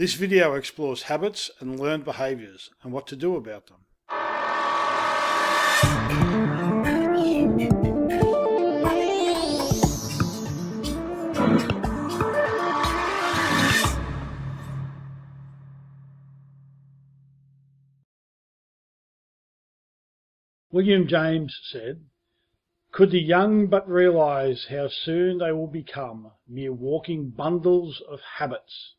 This video explores habits and learned behaviours and what to do about them. William James said, "Could the young but realise how soon they will become mere walking bundles of habits,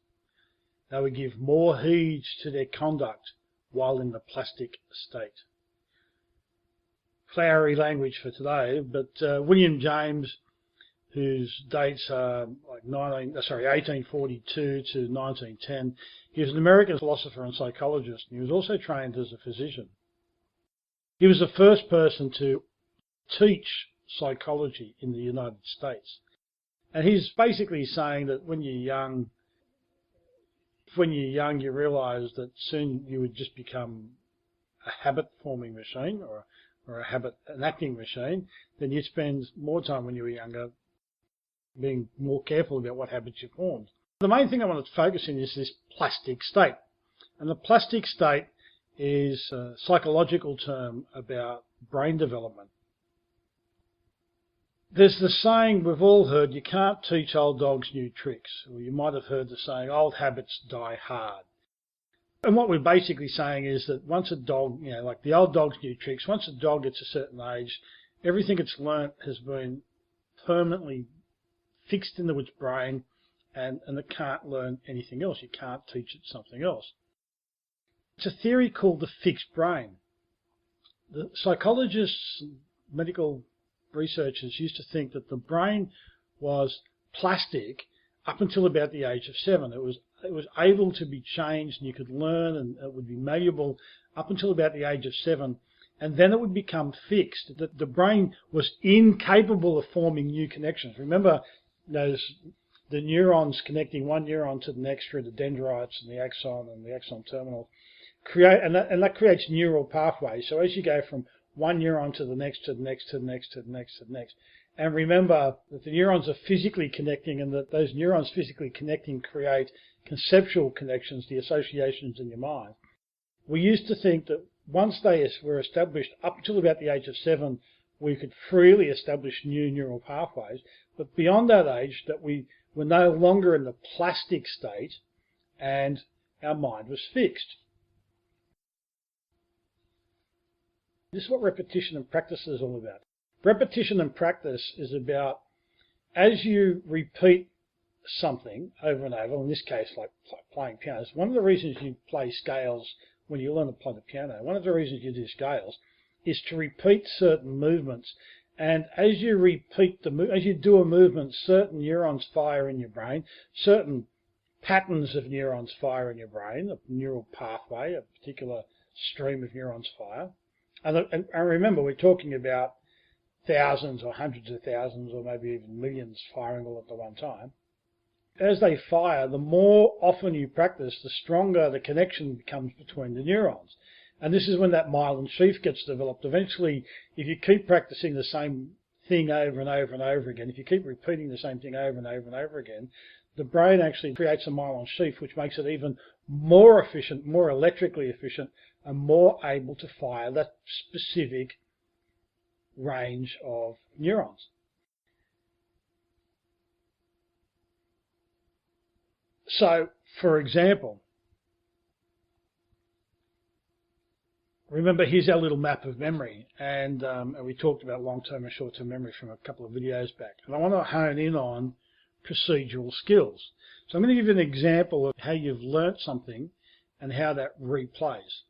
they would give more heed to their conduct while in the plastic state." Flowery language for today, but William James, whose dates are like 1842 to 1910, he was an American philosopher and psychologist, and he was also trained as a physician. He was the first person to teach psychology in the United States. And he's basically saying that when you're young, you realise that soon you would just become a habit-forming machine or a habit-enacting machine. Then you'd spend more time when you were younger being more careful about what habits you formed. The main thing I want to focus on is this plastic state. And the plastic state is a psychological term about brain development. There's the saying we've all heard, you can't teach old dogs new tricks. Or you might have heard the saying, old habits die hard. And what we're basically saying is that once a dog, like the old dog's new tricks, once a dog gets a certain age, everything it's learnt has been permanently fixed into its brain and it can't learn anything else. You can't teach it something else. It's a theory called the fixed brain. The psychologists, medical researchers used to think that the brain was plastic up until about the age of 7. It was able to be changed and you could learn and it would be malleable up until about the age of 7, and then it would become fixed. That the brain was incapable of forming new connections. Remember the neurons connecting one neuron to the next through the dendrites and the axon terminal and that creates neural pathways. So as you go from one neuron to the next, to the next, to the next, to the next, to the next. And remember that the neurons are physically connecting and that those neurons physically connecting create conceptual connections, the associations in your mind. We used to think that once they were established up until about the age of 7, we could freely establish new neural pathways. But beyond that age, that we were no longer in the plastic state and our mind was fixed. This is what repetition and practice is all about. Repetition and practice is about, as you repeat something over and over, in this case like playing piano. One of the reasons you play scales when you learn to play the piano, one of the reasons you do scales is to repeat certain movements. And as you do a movement, certain neurons fire in your brain, certain patterns of neurons fire in your brain, a neural pathway, a particular stream of neurons fire. And remember, we're talking about thousands or hundreds of thousands or maybe even millions firing all at the one time. As they fire, the more often you practice, the stronger the connection becomes between the neurons. And this is when that myelin sheath gets developed. Eventually, if you keep practicing the same thing over and over and over again, if you keep repeating the same thing over and over and over again, the brain actually creates a myelin sheath, which makes it even more efficient, more electrically efficient, and more able to fire that specific range of neurons. So, for example, remember, here's our little map of memory, and we talked about long-term and short-term memory from a couple of videos back. And I want to hone in on procedural skills. So I'm going to give you an example of how you've learnt something and how that replays.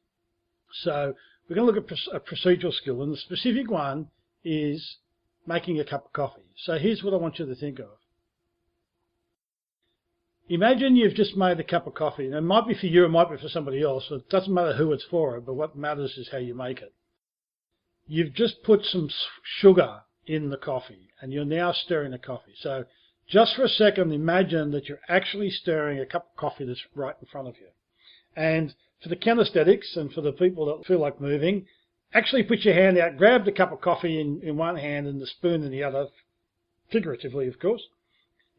So we're going to look at a procedural skill, and the specific one is making a cup of coffee. So here's what I want you to think of. Imagine you've just made a cup of coffee, and it might be for you, it might be for somebody else. It doesn't matter who it's for, but what matters is how you make it. You've just put some sugar in the coffee, and you're now stirring the coffee. So just for a second, imagine that you're actually stirring a cup of coffee that's right in front of you. And for the kinesthetics and for the people that feel like moving, actually put your hand out, grab the cup of coffee in one hand and the spoon in the other, figuratively of course,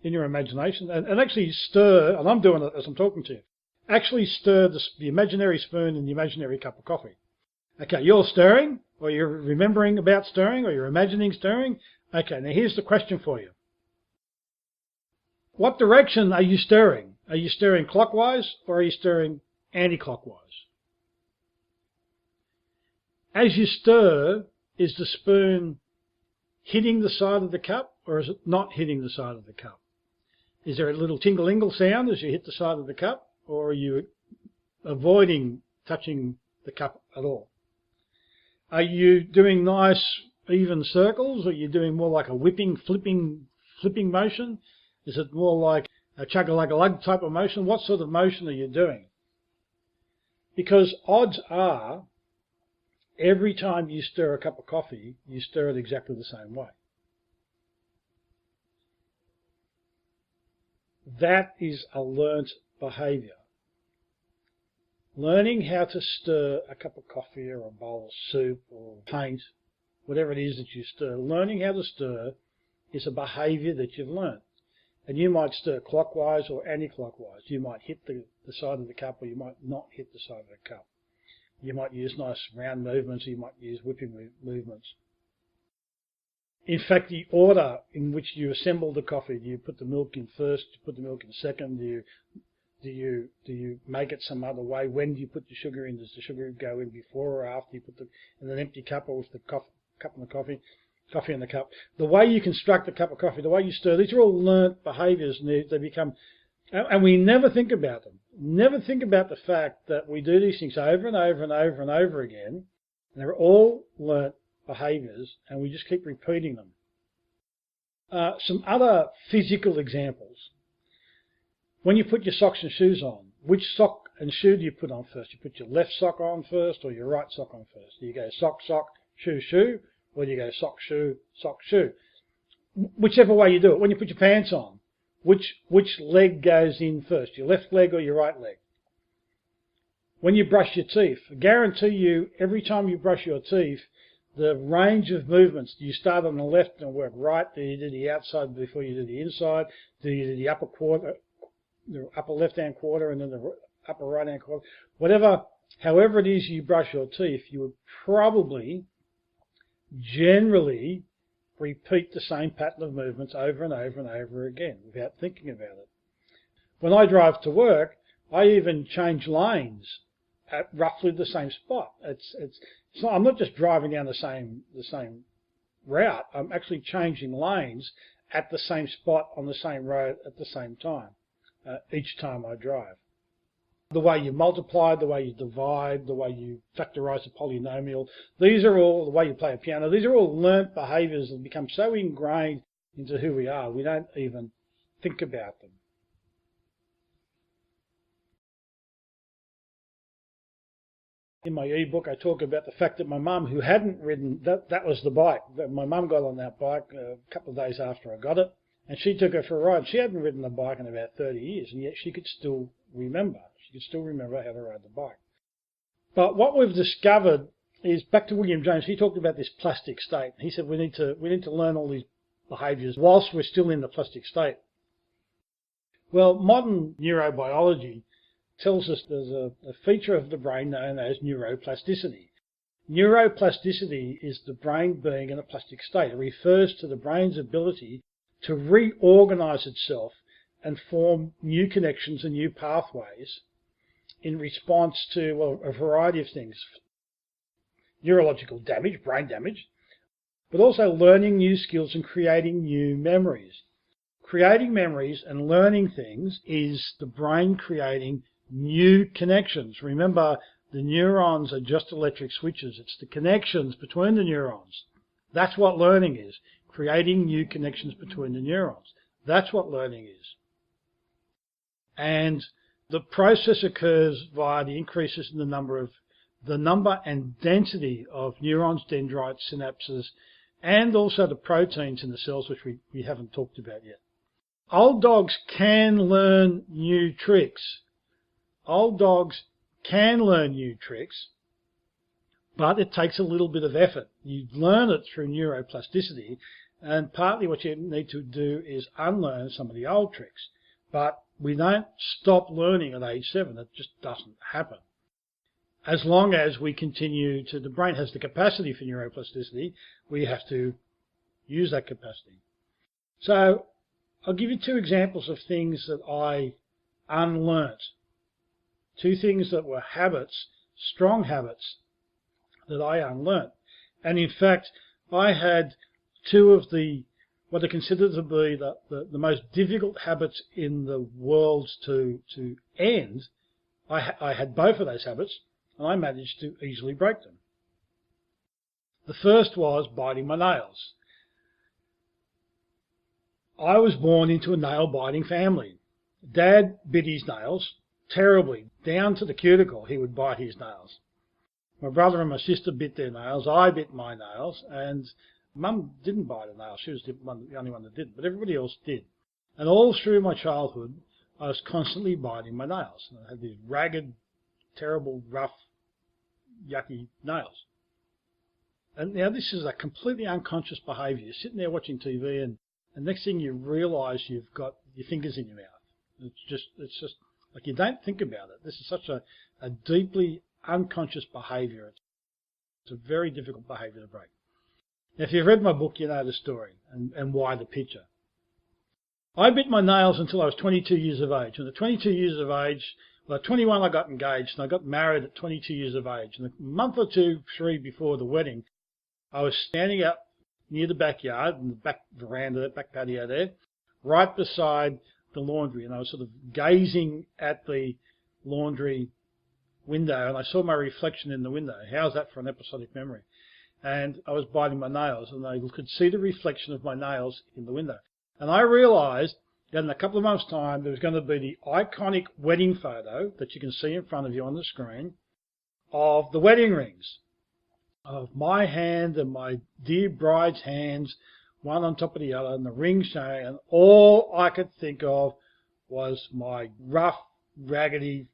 in your imagination, and actually stir, and I'm doing it as I'm talking to you, Actually stir the imaginary spoon in the imaginary cup of coffee. Okay, you're stirring, or you're remembering about stirring, or you're imagining stirring. Okay, now here's the question for you. What direction are you stirring? Are you stirring clockwise, or are you stirring anti-clockwise? As you stir, is the spoon hitting the side of the cup, or is it not hitting the side of the cup? Is there a little tingle-ingle sound as you hit the side of the cup, or are you avoiding touching the cup at all? Are you doing nice even circles, or are you doing more like a whipping, flipping motion? Is it more like a chug-a-lug-a-lug type of motion? What sort of motion are you doing? Because odds are, every time you stir a cup of coffee, you stir it exactly the same way. That is a learnt behaviour. Learning how to stir a cup of coffee or a bowl of soup or paint, whatever it is that you stir, learning how to stir is a behaviour that you've learnt. And you might stir clockwise or anti-clockwise. You might hit the side of the cup, or you might not hit the side of the cup. You might use nice round movements, or you might use whipping movements. In fact, the order in which you assemble the coffee, do you put the milk in first, do you put the milk in second, do you make it some other way? When do you put the sugar in? Does the sugar go in before or after you put the in an empty cup, or with the cup and the coffee in the cup? The way you construct the cup of coffee, the way you stir, these are all learnt behaviours, and they become, and we never think about them. Never think about the fact that we do these things over and over and over and over again, and they're all learnt behaviours, and we just keep repeating them. Some other physical examples. When you put your socks and shoes on, which sock and shoe do you put on first? You put your left sock on first, or your right sock on first? Do you go sock, sock, shoe, shoe, or do you go sock, shoe, shoe? Whichever way you do it. When you put your pants on, which leg goes in first, your left leg or your right leg? When you brush your teeth, I guarantee you, every time you brush your teeth, the range of movements, do you start on the left and work right? Do you do the outside before you do the inside? Do you do the upper quarter, the upper left-hand quarter, and then the upper right-hand quarter? Whatever, however it is you brush your teeth, you would probably generally repeat the same pattern of movements over and over and over again without thinking about it. When I drive to work, I even change lanes at roughly the same spot. I'm not just driving down the same route. I'm actually changing lanes at the same spot on the same road at the same time, each time I drive. The way you multiply, the way you divide, the way you factorise a polynomial, these are all, the way you play a piano, these are all learnt behaviours that become so ingrained into who we are, we don't even think about them. In my ebook, I talk about the fact that my mum, who hadn't ridden, that was the bike. My mum got on that bike a couple of days after I got it, and she took her for a ride. She hadn't ridden a bike in about 30 years, and yet she could still remember. She could still remember how to ride the bike. But what we've discovered is, back to William James, he talked about this plastic state. He said we need to learn all these behaviours whilst we're still in the plastic state. Well, modern neurobiology tells us there's a feature of the brain known as neuroplasticity. Neuroplasticity is the brain being in a plastic state. It refers to the brain's ability to reorganise itself and form new connections and new pathways in response to, well, a variety of things. Neurological damage, brain damage, but also learning new skills and creating new memories. Creating memories and learning things is the brain creating new connections. Remember, the neurons are just electric switches. It's the connections between the neurons. That's what learning is, creating new connections between the neurons. That's what learning is. And the process occurs via the increases in the number and density of neurons, dendrites, synapses, and also the proteins in the cells, which we haven't talked about yet. Old dogs can learn new tricks. Old dogs can learn new tricks, but it takes a little bit of effort. You learn it through neuroplasticity, and partly what you need to do is unlearn some of the old tricks. But we don't stop learning at age 7. It just doesn't happen. As long as we continue to, the brain has the capacity for neuroplasticity, we have to use that capacity. So I'll give you 2 examples of things that I unlearnt. 2 things that were habits, strong habits, that I unlearnt. And in fact, I had 2 of what are considered to be the most difficult habits in the world to end. I had both of those habits, and I managed to easily break them. The first was biting my nails. I was born into a nail-biting family. Dad bit his nails terribly, down to the cuticle. He would bite his nails. My brother and my sister bit their nails. I bit my nails, and Mum didn't bite a nail. She was the only one that did, but everybody else did. And all through my childhood, I was constantly biting my nails. And I had these ragged, terrible, rough, yucky nails. And now this is a completely unconscious behaviour. You're sitting there watching TV, and next thing you realise you've got your fingers in your mouth. It's just like you don't think about it. This is such a deeply unconscious behaviour. It's a very difficult behaviour to break. Now, if you've read my book, you know the story and why the picture. I bit my nails until I was 22 years of age. And at 22 years of age, well, at 21 I got engaged, and I got married at 22 years of age. And a month or 2, 3 before the wedding, I was standing up near the backyard, in the back veranda, that back patio there, right beside the laundry. And I was sort of gazing at the laundry window, and I saw my reflection in the window. How's that for an episodic memory? And I was biting my nails, and I could see the reflection of my nails in the window. And I realised that in a couple of months' time, there was going to be the iconic wedding photo that you can see in front of you on the screen of the wedding rings, of my hand and my dear bride's hands, one on top of the other, and the ring showing, and all I could think of was my rough, raggedy,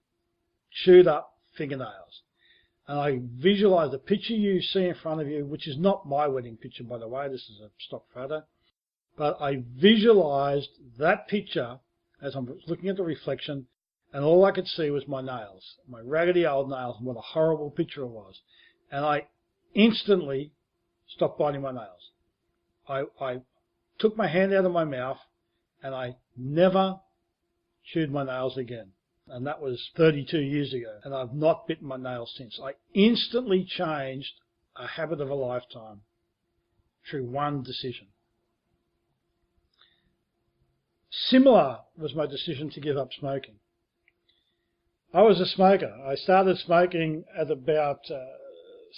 chewed up fingernails. And I visualised the picture you see in front of you, which is not my wedding picture, by the way. This is a stock photo. But I visualised that picture as I was looking at the reflection, and all I could see was my nails, my raggedy old nails, and what a horrible picture it was. And I instantly stopped biting my nails. I took my hand out of my mouth, and I never chewed my nails again. And that was 32 years ago, and I've not bitten my nails since. I instantly changed a habit of a lifetime through one decision. Similar was my decision to give up smoking. I was a smoker. I started smoking at about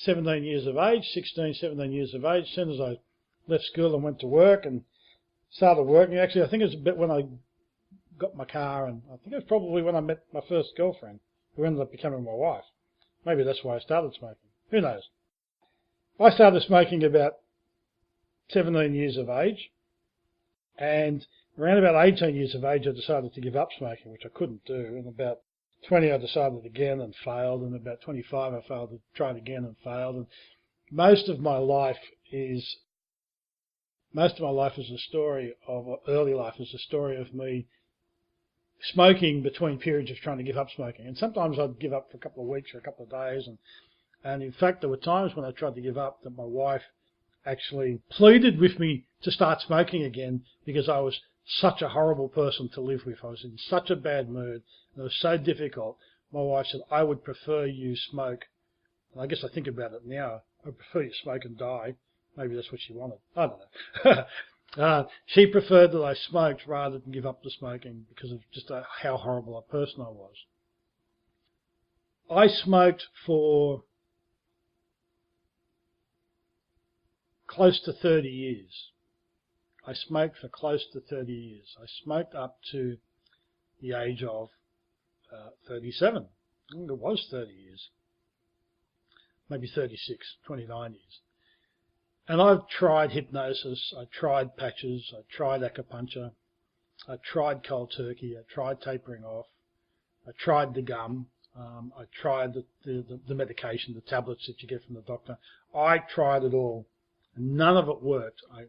17 years of age, 16, 17 years of age. As soon as I left school and went to work and started working, actually I think it was a bit when I got my car, and I think it was probably when I met my first girlfriend, who ended up becoming my wife. Maybe that's why I started smoking. Who knows? I started smoking about 17 years of age, and around about 18 years of age I decided to give up smoking, which I couldn't do. And about 20 I decided again and failed, and about 25 I failed to try it again and failed. And most of my life is a story of, early life is a story of me smoking between periods of trying to give up smoking. And sometimes I'd give up for a couple of weeks or a couple of days. And in fact, there were times when I tried to give up that my wife actually pleaded with me to start smoking again, because I was such a horrible person to live with. I was in such a bad mood, and it was so difficult. My wife said, I would prefer you smoke. And I guess I think about it now. I prefer you smoke and die. Maybe that's what she wanted. I don't know. She preferred that I smoked rather than give up the smoking, because of just how horrible a person I was. I smoked for close to 30 years. I smoked for close to 30 years. I smoked up to the age of 37. I think it was 30 years. Maybe 36, 29 years. And I've tried hypnosis, I tried patches, I tried acupuncture, I tried cold turkey, I tried tapering off, I tried the gum, I tried the medication, the tablets that you get from the doctor. I tried it all, and none of it worked. I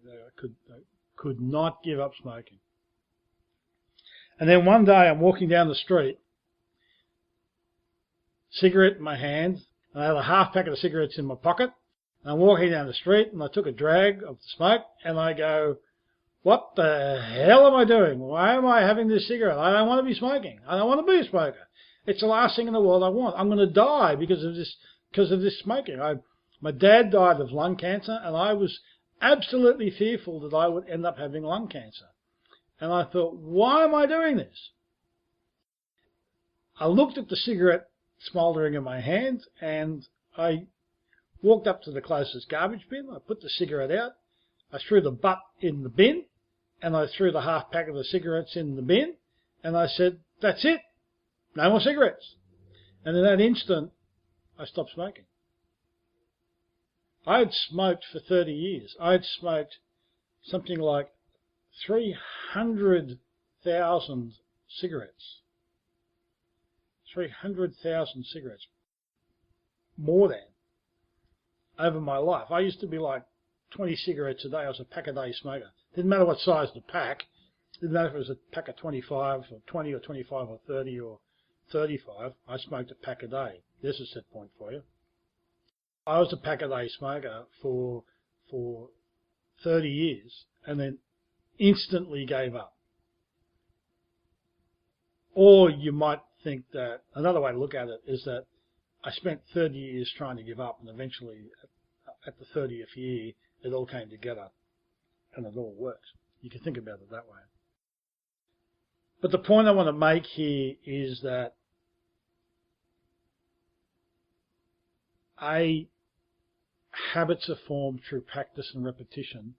could not give up smoking. And then one day I'm walking down the street, cigarette in my hand, and I had a half packet of cigarettes in my pocket. And I'm walking down the street and I took a drag of the smoke and I go, what the hell am I doing? Why am I having this cigarette? I don't want to be smoking. I don't want to be a smoker. It's the last thing in the world I want. I'm going to die because of this smoking. My dad died of lung cancer and I was absolutely fearful that I would end up having lung cancer. And I thought, why am I doing this? I looked at the cigarette smouldering in my hand and I walked up to the closest garbage bin. I put the cigarette out. I threw the butt in the bin and I threw the half pack of the cigarettes in the bin and I said, that's it. No more cigarettes. And in that instant, I stopped smoking. I had smoked for 30 years. I had smoked something like 300,000 cigarettes. 300,000 cigarettes. More than. Over my life. I used to be like 20 cigarettes a day. I was a pack-a-day smoker. Didn't matter what size the pack. Didn't matter if it was a pack of 25 or 20 or 25 or 30 or 35. I smoked a pack a day. There's a set point for you. I was a pack-a-day smoker for 30 years and then instantly gave up. Or you might think that another way to look at it is that I spent 30 years trying to give up and eventually at the 30th year it all came together and it all worked. You can think about it that way. But the point I want to make here is that A, habits are formed through practice and repetition,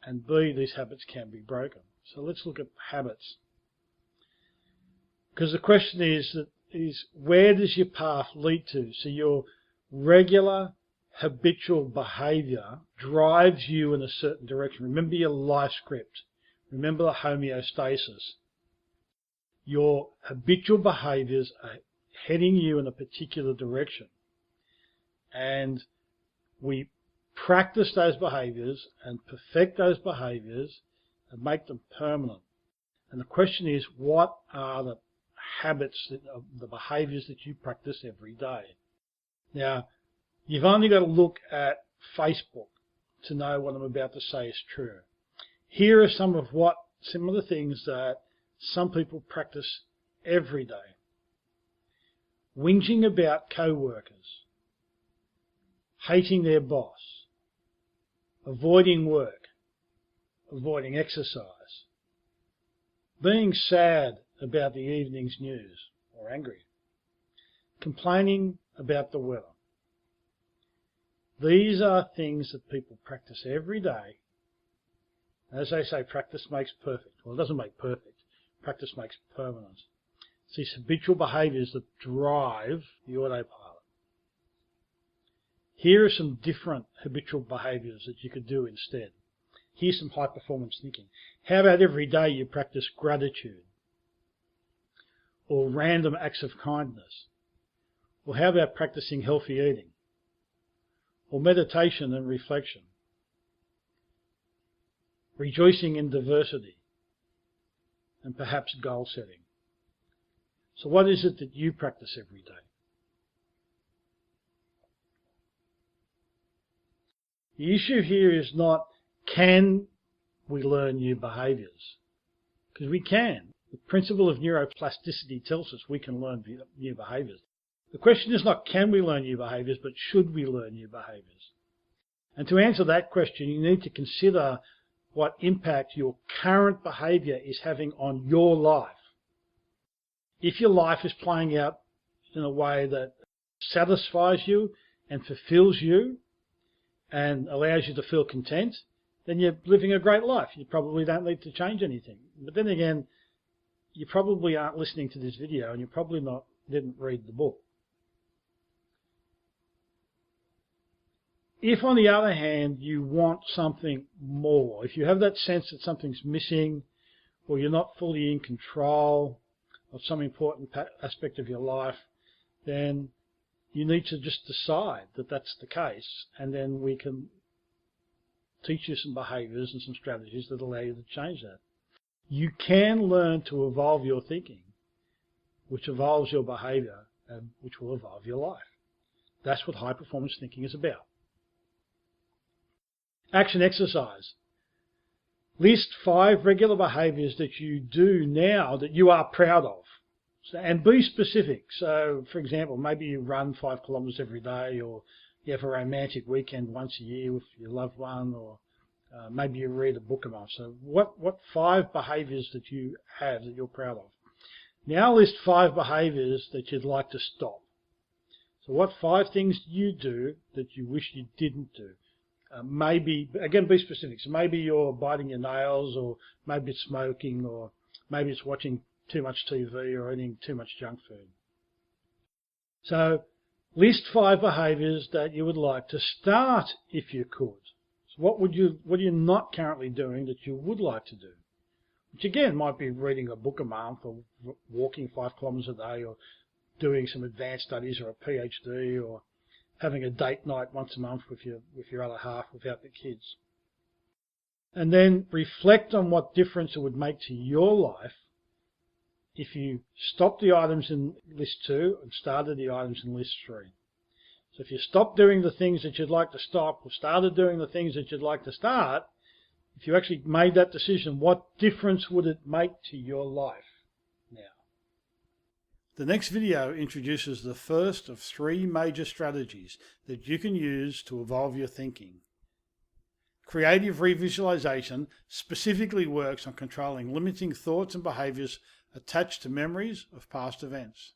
and B, these habits can be broken. So let's look at habits. Because the question is where does your path lead to? So your regular habitual behaviour drives you in a certain direction. Remember your life script. Remember the homeostasis. Your habitual behaviours are heading you in a particular direction. And we practice those behaviours and perfect those behaviours and make them permanent. And the question is, what are the habits, the behaviours that you practice every day? Now, you've only got to look at Facebook to know what I'm about to say is true. Here are some of the things that some people practice every day. Whinging about co-workers, hating their boss, avoiding work, avoiding exercise, being sad about the evening's news or angry, complaining about the weather. These are things that people practice every day. As they say, practice makes perfect. Well, it doesn't make perfect. Practice makes permanent. It's these habitual behaviours that drive the autopilot. Here are some different habitual behaviours that you could do instead. Here's some high performance thinking. How about every day you practice gratitude? Or random acts of kindness? Or how about practicing healthy eating? Or meditation and reflection? Rejoicing in diversity? And perhaps goal setting? So what is it that you practice every day? The issue here is not, can we learn new behaviours? Because we can. The principle of neuroplasticity tells us we can learn new behaviours. The question is not, can we learn new behaviours, but should we learn new behaviours? And to answer that question, you need to consider what impact your current behaviour is having on your life. If your life is playing out in a way that satisfies you and fulfills you and allows you to feel content, then you're living a great life. You probably don't need to change anything. But then again, you probably aren't listening to this video and you probably didn't read the book. If, on the other hand, you want something more, if you have that sense that something's missing or you're not fully in control of some important aspect of your life, then you need to just decide that that's the case, and then we can teach you some behaviours and some strategies that allow you to change that. you can learn to evolve your thinking, which evolves your behaviour and which will evolve your life. That's what high performance thinking is about. Action exercise. List 5 regular behaviours that you do now that you are proud of. And be specific. So, for example, maybe you run 5 kilometres every day, or you have a romantic weekend once a year with your loved one, or maybe you read a book a month. So what 5 behaviours that you have that you're proud of? Now list 5 behaviours that you'd like to stop. So what 5 things do you do that you wish you didn't do? Maybe, again, be specific. So maybe you're biting your nails, or maybe it's smoking, or maybe it's watching too much TV or eating too much junk food. So list 5 behaviours that you would like to start if you could. So what are you not currently doing that you would like to do? Which again might be reading a book a month, or walking 5 kilometres a day, or doing some advanced studies or a PhD, or having a date night once a month with your other half without the kids. And then reflect on what difference it would make to your life if you stopped the items in list 2 and started the items in list 3. So if you stopped doing the things that you'd like to stop, or started doing the things that you'd like to start, if you actually made that decision, what difference would it make to your life now? The next video introduces the first of 3 major strategies that you can use to evolve your thinking. Creative revisualization specifically works on controlling limiting thoughts and behaviours attached to memories of past events.